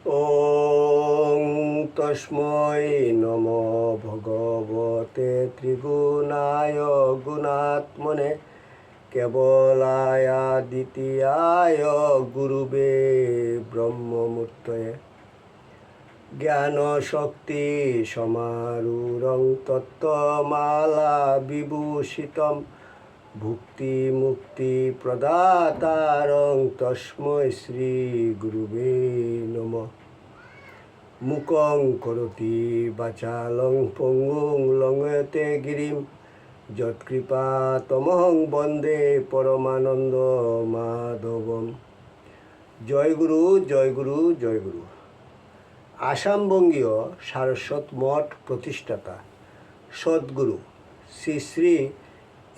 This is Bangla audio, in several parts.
ওং তস্मै নমো ভগবতে ত্রিগুণায় গুণাত্মনে কেবলায় দ্বিতীয়ায় গুরুবে ব্রহ্মমূর্তয়ে জ্ঞান শক্তি সমারূঢ়ং তত্ত্বমালা বিভূষিতম ভুক্তি মুক্তি প্রদাতারং তস্मै শ্রী গুরুবে নমঃ। মুকং করোতি বাচালং পঙ্গুং লঙ্ঘয়তে গিরিম যৎকৃপা তমহং বন্দে পরমানন্দ মাধবম। জয় গুরু, জয় গুরু, জয় গুরু। আসামবঙ্গীয় সারস্বত মঠ প্রতিষ্ঠাতা সদ্গুরু শ্রী শ্রী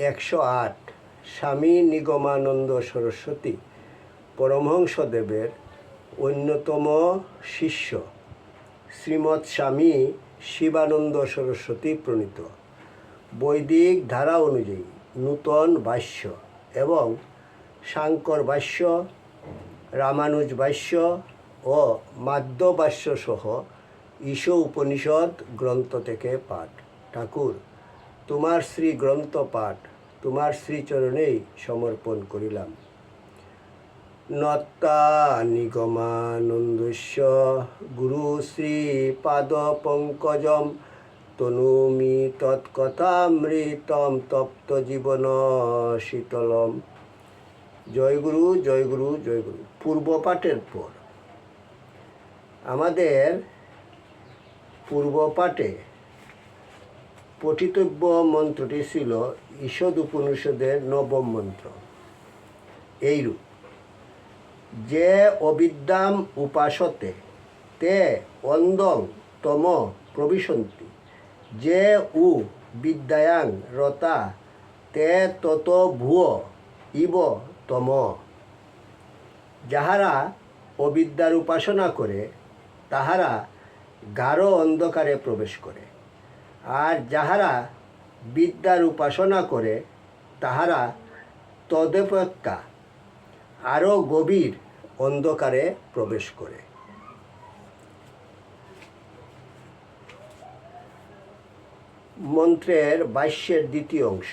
108 স্বামী নিগমানন্দ সরস্বতী পরমহংসদেবের অন্যতম শিষ্য শ্রীমৎ স্বামী শিবানন্দ সরস্বতী প্রণীত বৈদিক ধারা অনুযায়ী নূতন ভাষ্য এবং শাঙ্কর ভাষ্য, রামানুজ ভাষ্য ও মাধ্য ভাষ্য সহ ঈশ উপনিষদ গ্রন্থ থেকে পাঠ। ঠাকুর, তোমার শ্রী গ্রন্থ পাঠ তোমার শ্রীচরণেই সমর্পণ করিলাম। নত্তা নিগমানন্দস্য গুরু শ্রী পাদ পঙ্কজম তনুমি তৎকথামৃতম তপ্ত জীবন শীতলম। জয় গুরু, জয় গুরু, জয় গুরু। পূর্ব পাঠের পর আমাদের পূর্ব পাঠে পঠিতব্য মন্ত্রটি ছিল ঈষদ উপনিষদের নবম মন্ত্র। এইরূপ: যে অবিদ্যাম উপাসতে তে অন্ধং তম প্রবিশন্তি, যে উ বিদ্যায়াং রতা তে তত ভুয় ইব তম। যাহারা অবিদ্যার উপাসনা করে তাহারা গাঢ় অন্ধকারে প্রবেশ করে, আর যাহারা বিদ্যার উপাসনা করে তাহারা তদপেক্ষা আরও গভীর অন্ধকারে প্রবেশ করে। মন্ত্রের ভাষ্যের দ্বিতীয় অংশ।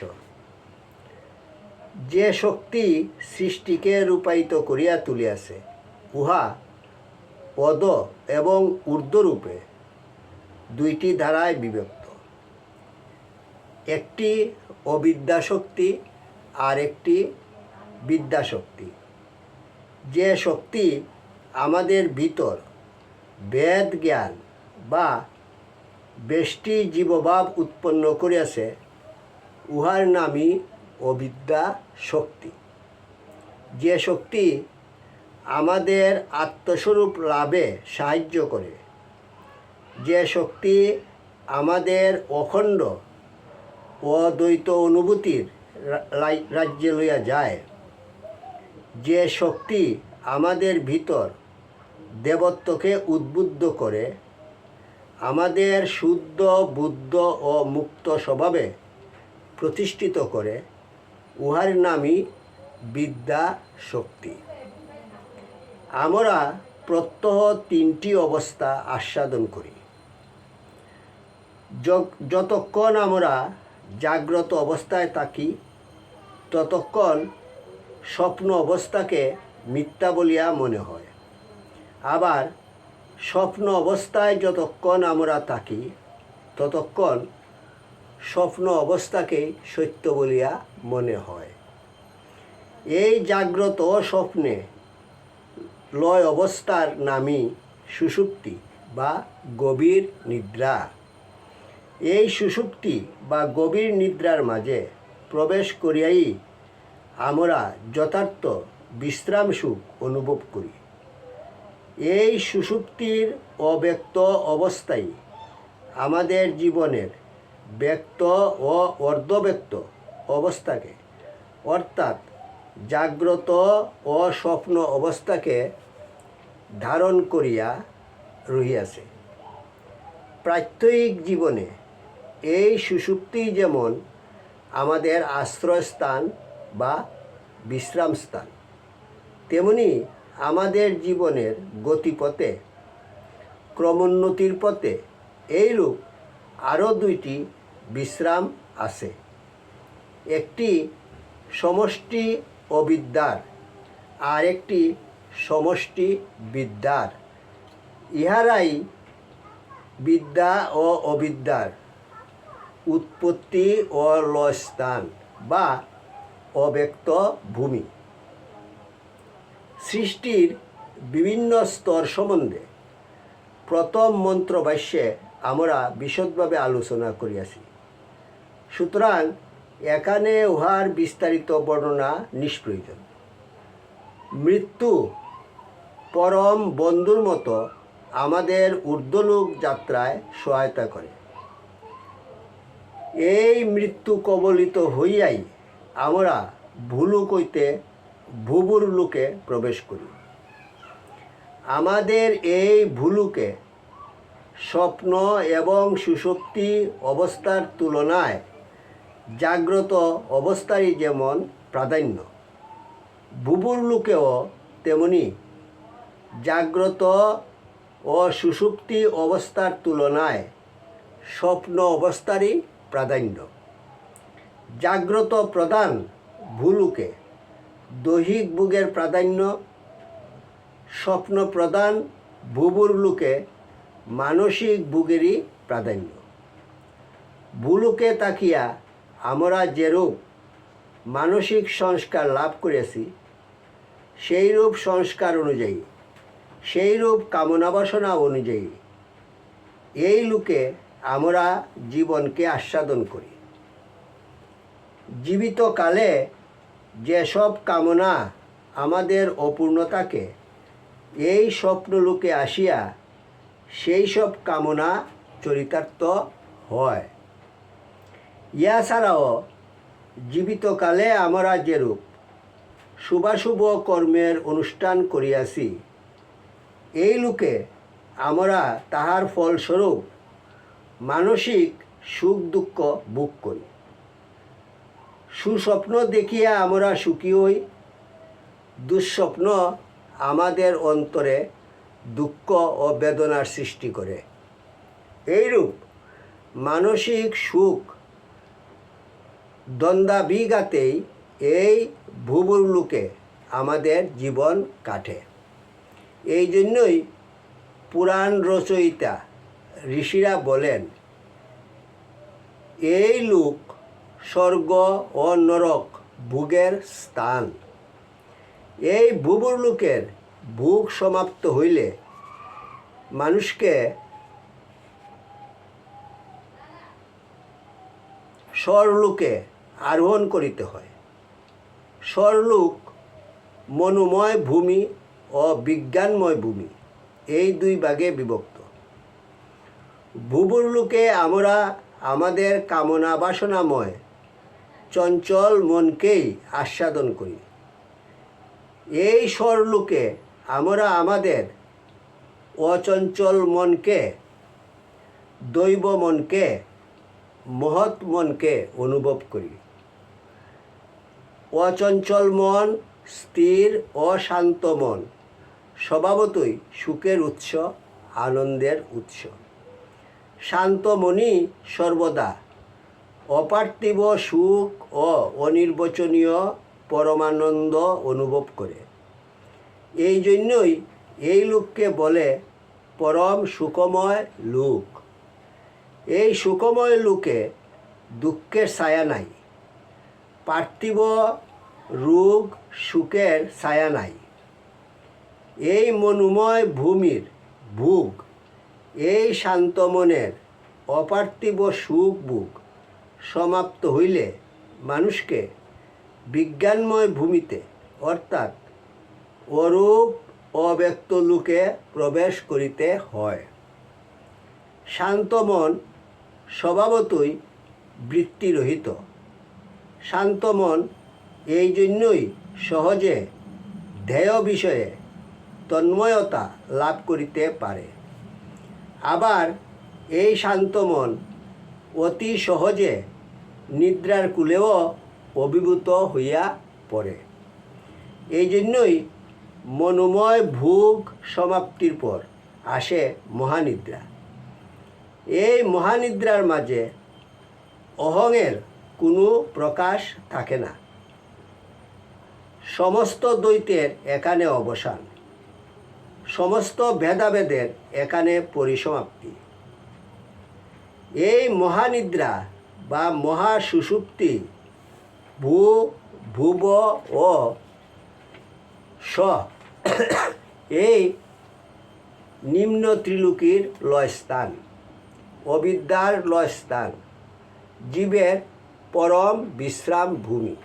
যে শক্তি সৃষ্টিকে রূপায়িত করিয়া তুলিয়াছে উহা পদ এবং ঊর্ধ্বরূপে দুইটি ধারায় বিভক্ত, একটি অবিদ্যাশক্তি আর একটি বিদ্যাশক্তি। যে শক্তি আমাদের ভিতর বেদ জ্ঞান বা বেষ্টি জীবভাব উৎপন্ন করিয়াছে উহার নামই অবিদ্যা শক্তি। যে শক্তি আমাদের আত্মস্বরূপ লাভে সাহায্য করে, যে শক্তি আমাদের অখণ্ড অদ্বৈত অনুভূতির রাজ্যে লইয়া যায়, যে শক্তি আমাদের ভিতর দেবত্বকে উদ্বুদ্ধ করে, আমাদের শুদ্ধ বুদ্ধ ও মুক্ত স্বভাবে প্রতিষ্ঠিত করে, উহার নামই বিদ্যা শক্তি। আমরা প্রত্যহ তিনটি অবস্থা আস্বাদন করি। যতক্ষণ আমরা জাগ্রত অবস্থায় থাকি ততক্ষণ স্বপ্ন অবস্থাকে মিথ্যা বলিয়া মনে হয়, আবার স্বপ্ন অবস্থায় যতক্ষণ আমরা থাকি ততক্ষণ স্বপ্ন অবস্থাকেই সত্য বলিয়া মনে হয়। এই জাগ্রত ও স্বপ্নে লয় অবস্থার নামই সুষুপ্তি বা গভীর নিদ্রা। এই সুষুপ্তি বা গভীর নিদ্রার মাঝে প্রবেশ করিয়াই আমরা যথার্থ বিশ্রাম সুখ অনুভব করি। এই সুষুপ্তির অব্যক্ত অবস্থাই আমাদের জীবনের ব্যক্ত ও অর্ধব্যক্ত অবস্থাকে, অর্থাৎ জাগ্রত ও স্বপ্ন অবস্থাকে ধারণ করিয়া রহিয়াছে। প্রাত্যহিক জীবনে এই সুষুপ্তি যেমন আমাদের আশ্রয়স্থান বা বিশ্রাম স্থান, তেমনি আমাদের জীবনের গতিপথে ক্রমোন্নতির পথে এইরূপ আরও দুইটি বিশ্রাম আছে, একটি সমষ্টি অবিদ্যার আর একটি সমষ্টি বিদ্যার। ইহারাই বিদ্যা ও অবিদ্যার উৎপত্তি ও লয়স্থান বা অব্যক্ত ভূমি। সৃষ্টির বিভিন্ন স্তর সম্বন্ধে প্রথম মন্ত্রভাষ্যে আমরা বিশদভাবে আলোচনা করিয়াছি, সুতরাং এখানে উহার বিস্তারিত বর্ণনা নিষ্প্রয়োজন। মৃত্যু পরম বন্ধুর মতো আমাদের ঊর্ধ্বলোক যাত্রায় সহায়তা করে। এই মৃত্যু কবলিত হইয়াই আমরা ভূলোক হইতে ভূবুর লোকে প্রবেশ করি। আমাদের এই ভূলোকে স্বপ্ন এবং সুষুপ্তি অবস্থার তুলনায় জাগ্রত অবস্থারই যেমন প্রাধান্য, ভূবুর লোকেও তেমনি জাগ্রত ও সুষুপ্তি অবস্থার তুলনায় স্বপ্ন অবস্থারই প্রাধান্য। জাগ্রত প্রধান ভূলোকে দৈহিক ভোগের প্রাধান্য, স্বপ্ন প্রধান ভূবুর লোকে মানসিক ভোগেরই প্রাধান্য। ভূলোকে তাকিয়া আমরা যেরূপ মানসিক সংস্কার লাভ করেছি, সেইরূপ সংস্কার অনুযায়ী, সেইরূপ কামনা বাসনা অনুযায়ী এই লোকে আমরা জীবনকে আস্বাদন করি। জীবিত কালে যেসব কামনা আমাদের অপূর্ণ থাকে, এই স্বপ্নলোকে আসিয়া সেই সব কামনা চরিতার্থ হয়। ইয়া ছাড়াও জীবিতকালে আমরা যেরূপ শুভাশুভ কর্মের অনুষ্ঠান করিয়াছি, এই লোকে আমরা তাহার ফলস্বরূপ মানসিক সুখ দুঃখ ভোগ করি। সুস্বপ্ন দেখিয়া আমরা সুখী হই, দুঃস্বপ্ন আমাদের অন্তরে দুঃখ ও বেদনার সৃষ্টি করে। এইরূপ মানসিক সুখ দ্বন্দ্বাবিঘাতেই এই ভূবুর লোকে আমাদের জীবন কাটে। এই জন্যই পুরাণ রচয়িতা ঋষিরা বলেন, এই লোক স্বর্গ ও নরক ভোগের স্থান। এই ভূবুর লোকের ভোগ সমাপ্ত হইলে মানুষকে স্বর্লোকে আরোহণ করিতে হয়। স্বর্লোক মনোময় ভূমি ও বিজ্ঞানময় ভূমি, এই দুই ভাগে বিভক্ত। ভূবুর লোকে আমরা আমাদের কামনা বাসনাময় চঞ্চল মনকেই আস্বাদন করি। এই স্বর্লোকে আমরা আমাদের অচঞ্চল মনকে, দৈব মনকে, মহৎ মনকে অনুভব করি। অচঞ্চল মন, স্থির ও শান্ত মন স্বভাবতই সুখের উৎস, আনন্দের উৎস। শান্ত মনই সর্বদা অপার্থিব সুখ ও অনির্বচনীয় পরমানন্দ অনুভব করে। এই জন্যই এই লোককে বলে পরম সুখময় লোক। এই সুখময় লোকে দুঃখের ছায়া নাই, পার্থিব রোগ সুখের ছায়া নাই। এই মনোময় ভূমির ভোগ, এই শান্ত মনের অপার্থিব সুখ ভোগ সমাপ্ত হইলে মানুষকে বিজ্ঞানময় ভূমিতে অর্থাৎ অরূপ অব্যক্ত লোকে প্রবেশ করিতে হয়। শান্ত মন স্বভাবতই বৃত্তিরহিত। শান্ত মন এই জন্যই সহজে ধ্যেয় বিষয়ে তন্ময়তা লাভ করিতে পারে। আবার এই শান্ত মন অতি সহজে নিদ্রার কূলেও অভিভূত হইয়া পড়ে। এই জন্যই মনোময় ভোগ সমাপ্তির পর আসে মহানিদ্রা। এই মহানিদ্রার মাঝে অহংয়ের কোনো প্রকাশ থাকে না। সমস্ত দ্বৈতের এখানে অবসান, সমস্ত ভেদাভেদের এখানে পরিসমাপ্তি। এই মহানিদ্রা বা মহাসুষুপ্তি ভুব ও স এই নিম্ন ত্রিলোকীর লয়স্থান, অবিদ্যার লয়স্থান, জীবের পরম বিশ্রাম ভূমি।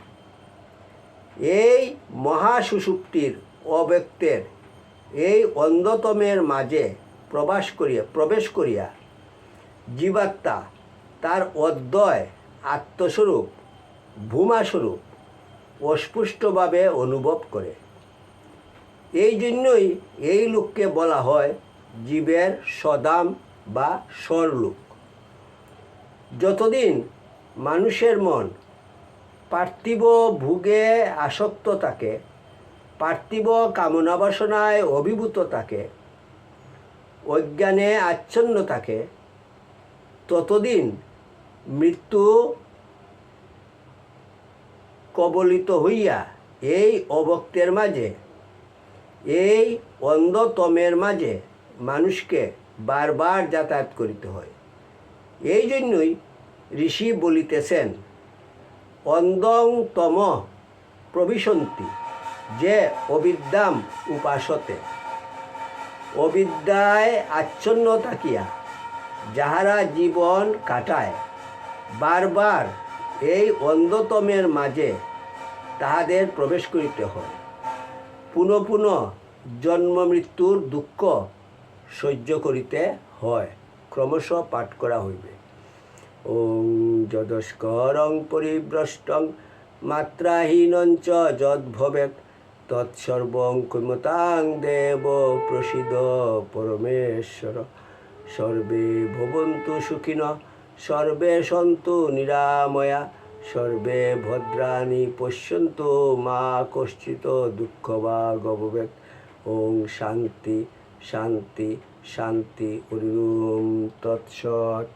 এই মহাসুষুপ্তির অব্যক্তের এই অন্ধতমের মাঝে প্রবেশ করিয়া জীবাত্মা তার অদ্বয় আত্মস্বরূপ ভূমাস্বরূপ অস্পষ্টভাবে অনুভব করে। এই জন্যই এই লোককে বলা হয় জীবের স্বধাম বা স্বরলোক। যতদিন মানুষের মন পার্থিব ভোগে আসক্ত থাকে, পার্থিব কামনা বাসনায় অভিভূত থাকে, অজ্ঞানে আচ্ছন্ন থাকে, ততদিন মৃত্যু কবলিত হইয়া এই অবক্তের মাঝে, এই অন্ধতমের মাঝে মানুষকে বারবার যাতায়াত করিতে হয়। এই জন্যই ঋষি বলিতেছেন অন্ধং তম প্রবিশন্তি যে অবিদ্যাম উপাসতে। অবিদ্যায় আচ্ছন্ন থাকিয়া যাহারা জীবন কাটায়, বারবার এই অন্ধতমের মাঝে তাহাদের প্রবেশ করিতে হয়। পুনঃ পুনঃ জন্ম মৃত্যুর দুঃখ সহ্য করিতে হয়। ক্রমশ পাঠ করা হইবে। ওং যদস্করং পরিভ্রষ্টং মাত্রাহীনঞ্চ যদ্ভবেৎ তৎসর্বং ক্ষমতাং দেব প্রসীদ পরমেশ্বর। সর্বে ভবন্তু সুখিনঃ, সর্বে সন্তু নিরাময়া, সর্বে ভদ্রাণি পশ্যন্তু মা কশ্চিৎ দুঃখভাগ্ ভবেৎ। ওং শান্তি শান্তি শান্তি। ওম তৎসৎ।